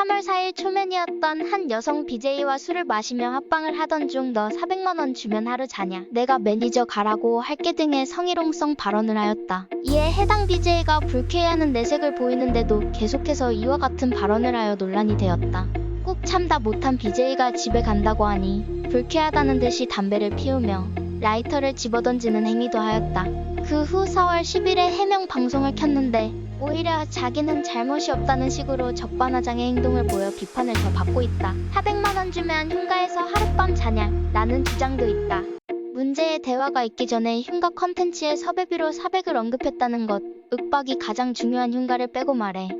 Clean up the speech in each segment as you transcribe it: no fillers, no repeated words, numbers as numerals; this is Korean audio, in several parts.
3월 4일 초면이었던 한 여성 BJ와 술을 마시며 합방을 하던 중 너 400만 원 주면 하루 자냐? 내가 매니저 가라고 할게 등의 성희롱성 발언을 하였다. 이에 해당 BJ가 불쾌해하는 내색을 보이는데도 계속해서 이와 같은 발언을 하여 논란이 되었다. 꾹 참다 못한 BJ가 집에 간다고 하니 불쾌하다는 듯이 담배를 피우며 라이터를 집어던지는 행위도 하였다. 그 후 4월 10일에 해명 방송을 켰는데 오히려 자기는 잘못이 없다는 식으로 적반하장의 행동을 보여 비판을 더 받고 있다. 400만 원 주면 흉가에서 하룻밤 자냐? 라는 주장도 있다. 문제의 대화가 있기 전에 흉가 컨텐츠의 섭외비로 400을 언급했다는 것. 윽박이 가장 중요한 흉가를 빼고 말해.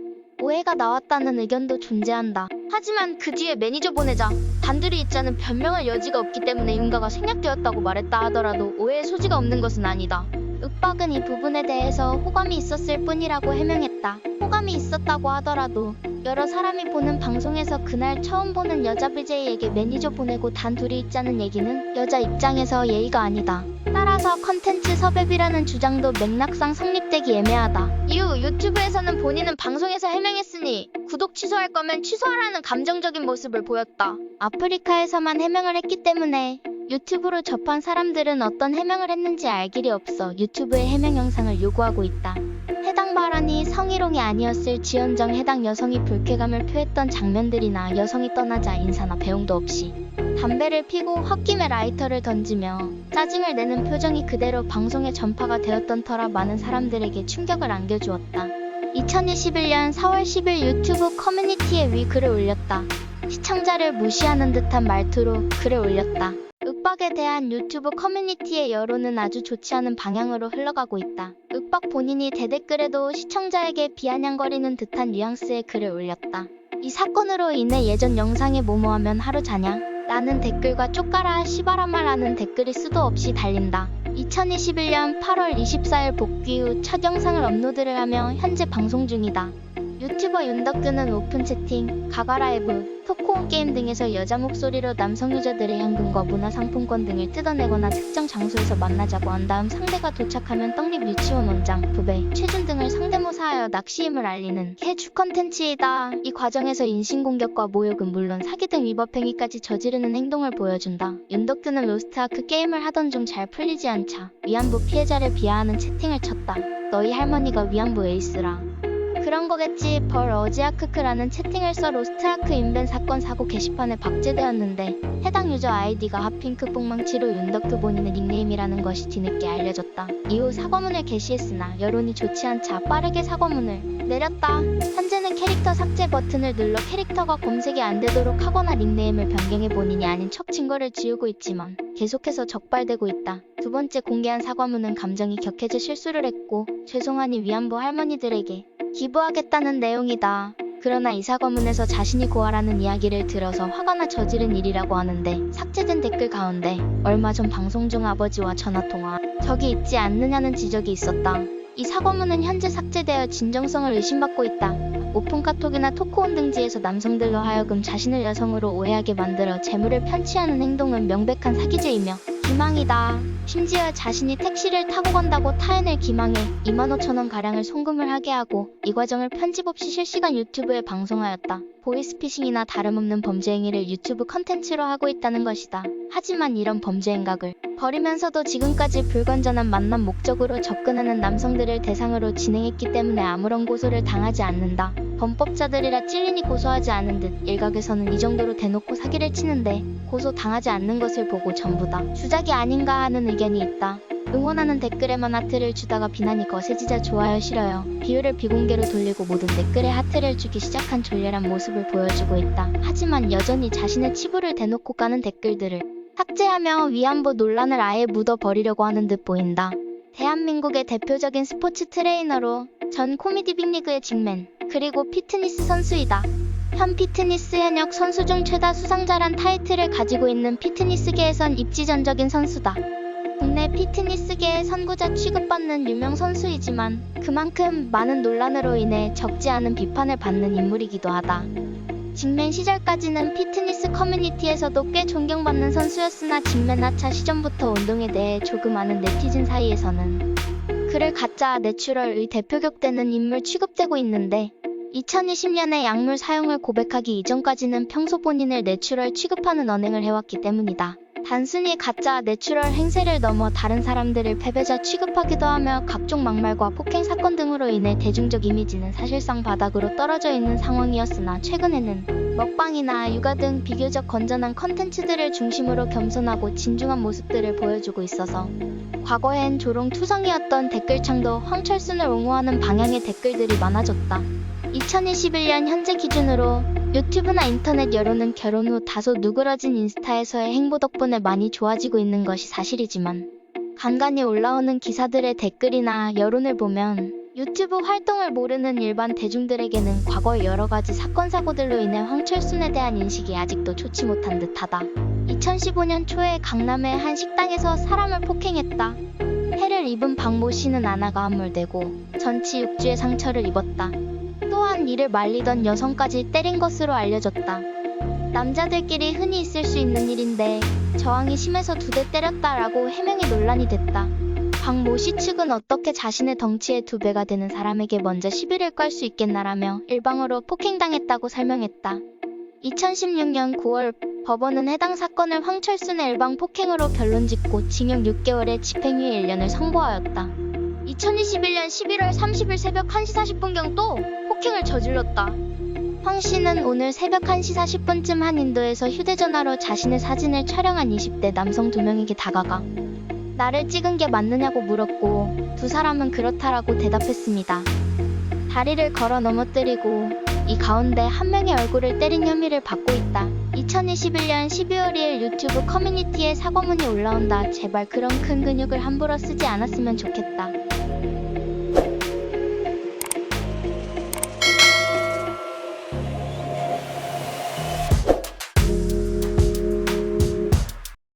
오해가 나왔다는 의견도 존재한다. 하지만 그 뒤에 매니저 보내자 단둘이 있자는 변명할 여지가 없기 때문에 흉가가 생략되었다고 말했다 하더라도 오해의 소지가 없는 것은 아니다. 윽박은 이 부분에 대해서 호감이 있었을 뿐이라고 해명했다. 호감이 있었다고 하더라도 여러 사람이 보는 방송에서 그날 처음 보는 여자 BJ에게 매니저 보내고 단둘이 있자는 얘기는 여자 입장에서 예의가 아니다. 따라서 컨텐츠 섭외비라는 주장도 맥락상 성립되기 애매하다. 이후 유튜브에서는 본인은 방송에서 해명했으니 구독 취소할 거면 취소하라는 감정적인 모습을 보였다. 아프리카에서만 해명을 했기 때문에 유튜브로 접한 사람들은 어떤 해명을 했는지 알 길이 없어 유튜브의 해명 영상을 요구하고 있다. 해당 발언이 성희롱이 아니었을지언정 해당 여성이 불쾌감을 표했던 장면들이나 여성이 떠나자 인사나 배웅도 없이 담배를 피고 홧김에 라이터를 던지며 짜증을 내는 표정이 그대로 방송에 전파가 되었던 터라 많은 사람들에게 충격을 안겨주었다. 2021년 4월 10일 유튜브 커뮤니티에 위 글을 올렸다. 시청자를 무시하는 듯한 말투로 글을 올렸다. 윽박에 대한 유튜브 커뮤니티의 여론은 아주 좋지 않은 방향으로 흘러가고 있다. 윽박 본인이 대댓글에도 시청자에게 비아냥거리는 듯한 뉘앙스의 글을 올렸다. 이 사건으로 인해 예전 영상에 뭐뭐하면 하루 자냐? 라는 댓글과 쪽가라 씨바라마 라는 댓글이 수도 없이 달린다. 2021년 8월 24일 복귀 후 첫 영상을 업로드를 하며 현재 방송 중이다. 유튜버 윤덕규는 오픈 채팅, 가가라이브, 토크온 게임 등에서 여자 목소리로 남성 유저들의 현금과 문화상품권 등을 뜯어내거나 특정 장소에서 만나자고 한 다음 상대가 도착하면 떡잎 유치원 원장, 부배, 최준 등을 상대모사하여 낚시임을 알리는 캐주 컨텐츠이다. 이 과정에서 인신공격과 모욕은 물론 사기 등 위법 행위까지 저지르는 행동을 보여준다. 윤덕규는 로스트아크 게임을 하던 중 잘 풀리지 않자 위안부 피해자를 비하하는 채팅을 쳤다. 너희 할머니가 위안부 에이스라. 그런 거겠지. 벌 어지아크크라는 채팅을 써 로스트아크 인벤 사건 사고 게시판에 박제되었는데 해당 유저 아이디가 핫핑크 뽕망치로 윤덕규 본인의 닉네임이라는 것이 뒤늦게 알려졌다. 이후 사과문을 게시했으나 여론이 좋지 않자 빠르게 사과문을 내렸다. 현재는 캐릭터 삭제 버튼을 눌러 캐릭터가 검색이 안 되도록 하거나 닉네임을 변경해 본인이 아닌 척 증거를 지우고 있지만 계속해서 적발되고 있다. 두 번째 공개한 사과문은 감정이 격해져 실수를 했고 죄송하니 위안부 할머니들에게 기부하겠다는 내용이다. 그러나 이 사과문에서 자신이 고아라는 이야기를 들어서 화가 나 저지른 일이라고 하는데 삭제된 댓글 가운데 얼마 전 방송 중 아버지와 전화통화 적이 있지 않느냐는 지적이 있었다. 이 사과문은 현재 삭제되어 진정성을 의심받고 있다. 오픈 카톡이나 토크온 등지에서 남성들로 하여금 자신을 여성으로 오해하게 만들어 재물을 편취하는 행동은 명백한 사기죄이며 기망이다. 심지어 자신이 택시를 타고 간다고 타인을 기망해 25,000원 가량을 송금을 하게 하고 이 과정을 편집 없이 실시간 유튜브에 방송하였다. 보이스피싱이나 다름없는 범죄 행위를 유튜브 컨텐츠로 하고 있다는 것이다. 하지만 이런 범죄 행각을 버리면서도 지금까지 불건전한 만남 목적으로 접근하는 남성들을 대상으로 진행했기 때문에 아무런 고소를 당하지 않는다. 범법자들이라 찔리니 고소하지 않은 듯 일각에서는 이 정도로 대놓고 사기를 치는데 고소 당하지 않는 것을 보고 전부 다 주작이 아닌가 하는 의견이 있다. 응원하는 댓글에만 하트를 주다가 비난이 거세지자 좋아요 싫어요 비율을 비공개로 돌리고 모든 댓글에 하트를 주기 시작한 졸렬한 모습을 보여주고 있다. 하지만 여전히 자신의 치부를 대놓고 까는 댓글들을 삭제하며 위안부 논란을 아예 묻어버리려고 하는 듯 보인다. 대한민국의 대표적인 스포츠 트레이너로 전 코미디 빅리그의 직맨 그리고 피트니스 선수이다. 현 피트니스 현역 선수 중 최다 수상자란 타이틀을 가지고 있는 피트니스계에선 입지전적인 선수다. 국내 피트니스계의 선구자 취급받는 유명 선수이지만 그만큼 많은 논란으로 인해 적지 않은 비판을 받는 인물이기도 하다. 직맨 시절까지는 피트니스 커뮤니티에서도 꽤 존경받는 선수였으나 직맨 하차 시점부터 운동에 대해 조금 아는 네티즌 사이에서는 그를 가짜 내추럴의 대표격되는 인물 취급되고 있는데 2020년에 약물 사용을 고백하기 이전까지는 평소 본인을 내추럴 취급하는 언행을 해왔기 때문이다. 단순히 가짜 내추럴 행세를 넘어 다른 사람들을 패배자 취급하기도 하며 각종 막말과 폭행 사건 등으로 인해 대중적 이미지는 사실상 바닥으로 떨어져 있는 상황이었으나 최근에는 먹방이나 육아 등 비교적 건전한 컨텐츠들을 중심으로 겸손하고 진중한 모습들을 보여주고 있어서 과거엔 조롱투성이었던 댓글창도 황철순을 옹호하는 방향의 댓글들이 많아졌다. 2021년 현재 기준으로 유튜브나 인터넷 여론은 결혼 후 다소 누그러진 인스타에서의 행보 덕분에 많이 좋아지고 있는 것이 사실이지만 간간히 올라오는 기사들의 댓글이나 여론을 보면 유튜브 활동을 모르는 일반 대중들에게는 과거의 여러 가지 사건 사고들로 인해 황철순에 대한 인식이 아직도 좋지 못한 듯하다. 2015년 초에 강남의 한 식당에서 사람을 폭행했다. 해를 입은 박모 씨는 아나가 함몰되고 전치 6주의 상처를 입었다. 또한 이를 말리던 여성까지 때린 것으로 알려졌다. 남자들끼리 흔히 있을 수 있는 일인데 저항이 심해서 2대 때렸다라고 해명이 논란이 됐다. 박모 씨 측은 어떻게 자신의 덩치의 2배가 되는 사람에게 먼저 시비를 걸 수 있겠나라며 일방으로 폭행당했다고 설명했다. 2016년 9월 법원은 해당 사건을 황철순의 일방 폭행으로 결론짓고 징역 6개월에 집행유예 1년을 선고하였다. 2021년 11월 30일 새벽 1시 40분경 또 폭행을 저질렀다. 황 씨는 오늘 새벽 1시 40분쯤 한 인도에서 휴대전화로 자신의 사진을 촬영한 20대 남성 2명에게 다가가 나를 찍은 게 맞느냐고 물었고 두 사람은 그렇다라고 대답했습니다. 다리를 걸어 넘어뜨리고 이 가운데 한 명의 얼굴을 때린 혐의를 받고 있다. 2021년 12월 2일 유튜브 커뮤니티에 사과문이 올라온다. 제발 그런 큰 근육을 함부로 쓰지 않았으면 좋겠다.